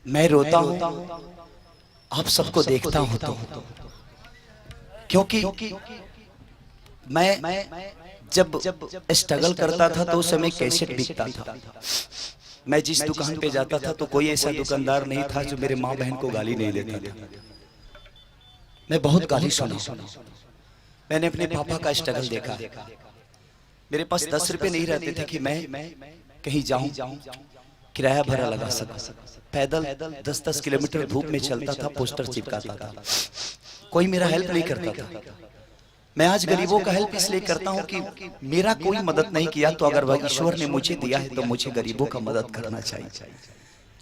मैं रोता हूं, आप सबको देखता हूं तो क्योंकि मैं जब स्ट्रगल करता था तो उस समय कैसेट बिकता था। मैं जिस दुकान पे जाता था तो कोई ऐसा दुकानदार नहीं था जो मेरे माँ बहन को गाली नहीं देता था। मैं बहुत गाली सुना। मैंने अपने पापा का स्ट्रगल देखा। मेरे पास 10 रुपए नहीं रहते थे कि मैं कहीं जाऊं, किराया भरा लगा सकूं। पैदल 10-10 किलोमीटर धूप में चलता था, पोस्टर चिपकाता था। कोई मेरा हेल्प नहीं करता था। मैं आज गरीबों का हेल्प इसलिए करता हूं कि मेरा कोई मदद नहीं किया तो अगर वह ईश्वर ने मुझे दिया है तो मुझे गरीबों का मदद करना चाहिए,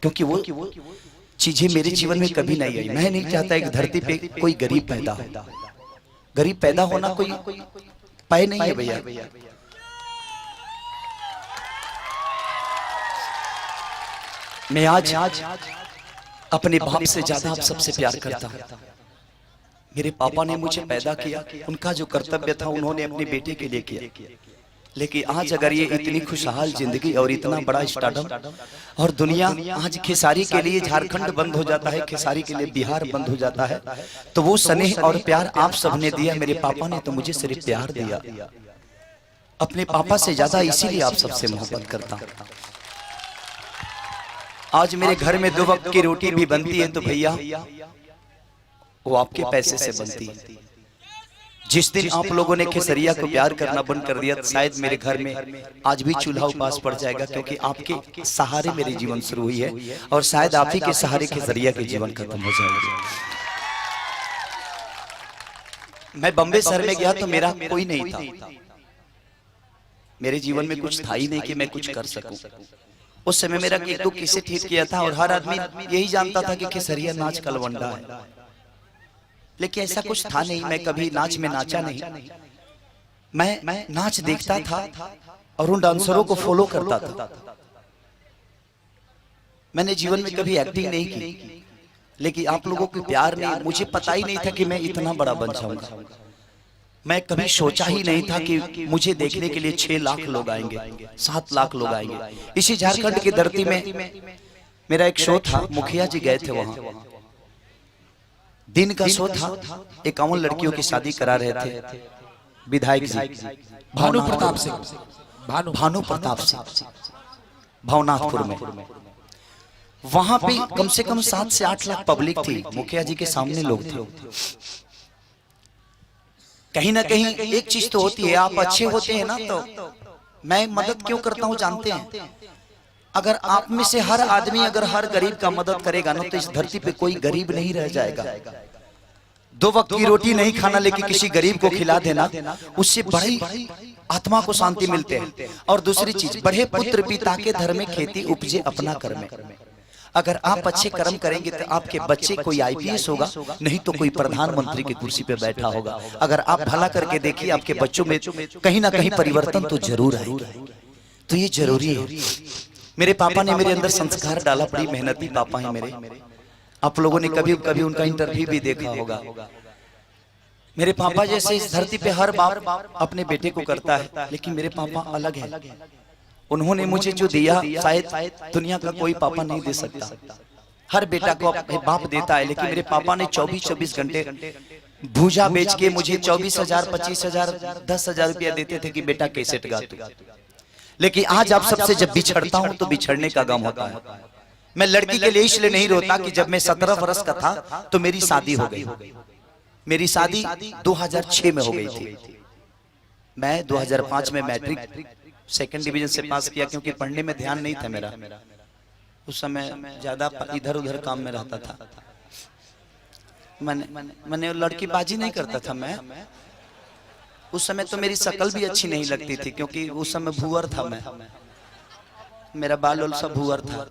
क्योंकि वो चीजें मेरे जीवन में कभी नहीं आई। मैं नहीं चाहता एक धरती पे कोई गरीब पैदा हो। गरीब पैदा होना कोई पाए नहीं है भैया। मैं आज अपने बाप से ज्यादा आप सबसे प्यार करता हूं। मेरे पापा ने मुझे पैदा किया, उनका जो कर्तव्य था उन्होंने अपने बेटे के लिए किया। लेकिन आज अगर ये इतनी खुशहाल जिंदगी और इतना बड़ा स्टार्टअप और दुनिया आज खेसारी के लिए झारखंड बंद हो जाता है, खेसारी के लिए बिहार बंद हो जाता है, तो वो स्नेह और प्यार आप सबने दिया। मेरे पापा ने तो मुझे सिर्फ प्यार दिया। अपने पापा से ज्यादा इसीलिए आप सबसे मोहब्बत करता हूं। आज मेरे घर में 2 वक्त की रोटी भी बनती है तो भैया वो आपके पैसे से बनती है। जिस दिन आप लोगों ने खेसरिया को प्यार करना बंद कर दिया शायद मेरे घर में आज भी चूल्हा उपास पड़ जाएगा, क्योंकि आपके सहारे मेरे जीवन शुरू हुई है और शायद आप ही के सहारे खेसरिया के जीवन खत्म हो जाएगा। मैं बम्बे शहर में गया तो मेरा कोई नहीं था। मेरे जीवन में कुछ था ही नहीं कि मैं कुछ कर सकूं। उस समय मेरा एक दो किसे ठीक किया था और हर आदमी यही जानता था कि खेसरिया नाच कलवंडा है, लेकिन ऐसा कुछ था नहीं। मैं कभी नाच में नाचा नहीं। मैं नाच देखता था और उन डांसरों को फॉलो करता था। मैंने जीवन में कभी एक्टिंग नहीं की, लेकिन आप लोगों को प्यार नहीं, मुझे पता ही नहीं था कि मैं इतना बड़ा बन जाऊंगा। मैं कभी सोचा ही नहीं था कि मुझे देखने के लिए 6 लाख लोग आएंगे, 7 लाख लोग आएंगे। इसी झारखंड की धरती में मेरा एक शो था, मुखिया जी गए थे वहां। दिन का शो था, 51 लड़कियों की शादी करा रहे थे विधायक जी भानु प्रताप सिंह भवनाथपुर में। वहां पे कम से कम 7 से 8 लाख पब्लिक थी। मुखिया जी के सामने लोग थे। कहीं ना कहीं एक चीज तो होती है, आप अच्छे होते हैं ना तो मैं मदद क्यों करता हूं जानते हैं? अगर आप में से हर आदमी अगर हर गरीब का मदद करेगा ना तो इस धरती पे कोई गरीब नहीं रह जाएगा। 2 वक्त की रोटी नहीं खाना लेकिन किसी गरीब को खिला देना, उससे बड़ी आत्मा को शांति मिलते हैं। और दूसरी चीज, बढ़े पुत्र पिता के धर्म में खेती उपजे अपना कर्म। अगर आप अच्छे कर्म करेंगे तो आपके बच्चे कोई आईपीएस होगा, नहीं तो कोई प्रधानमंत्री की कुर्सी पे बैठा होगा। अगर आप भला करके देखिए आपके बच्चों में कहीं ना कहीं परिवर्तन तो जरूर आएगा। तो ये जरूरी है। मेरे पापा ने मेरे अंदर संस्कार डाला, बड़ी मेहनती पापा हैं मेरे। आप लोगों ने कभी कभी उनका इंटरव्यू भी देखा होगा। मेरे पापा जैसे इस धरती पे हर बाप अपने बेटे को करता है, लेकिन मेरे पापा अलग है। उन्होंने मुझे जो दिया शायद दुनिया का कोई पापा नहीं दे सकता। हर बेटा को बाप देता है, लेकिन मेरे पापा ने 24-24 घंटे भूजा बेच के मुझे 24,000, 25,000, 10,000 रुपया देते थे कि बेटा कैसेट गा तू। लेकिन आज आप सबसे जब बिछड़ता हूं तो बिछड़ने का गम होता है। मैं लड़की के लिए इसलिए नहीं रोता कि जब मैं 17 वर्ष का था तो मेरी शादी हो गई। मेरी शादी 2006 में हो गई थी। मैं 2005 में मैट्रिक 2nd डिवीजन से पास किया, क्योंकि पढ़ने में ध्यान नहीं था मेरा। उस समय ज्यादा इधर उधर काम में रहता था। मैंने लड़कीबाजी नहीं करता था मैं। उस समय तो मेरी शक्ल भी अच्छी नहीं लगती थी, क्योंकि उस समय भूअर था मैं। मेरा बाल वाल सब भूअर था,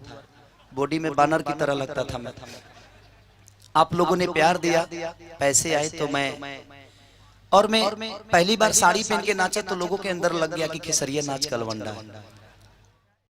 बॉडी में बानर की तरह लगता था मैं। आप लोगों ने प्यार दिया, पैसे आए तो मैं पहली बार साड़ी पहन के नाचा तो लोगों के अंदर लग गया कि खेसरिया नाच कलवंडा है।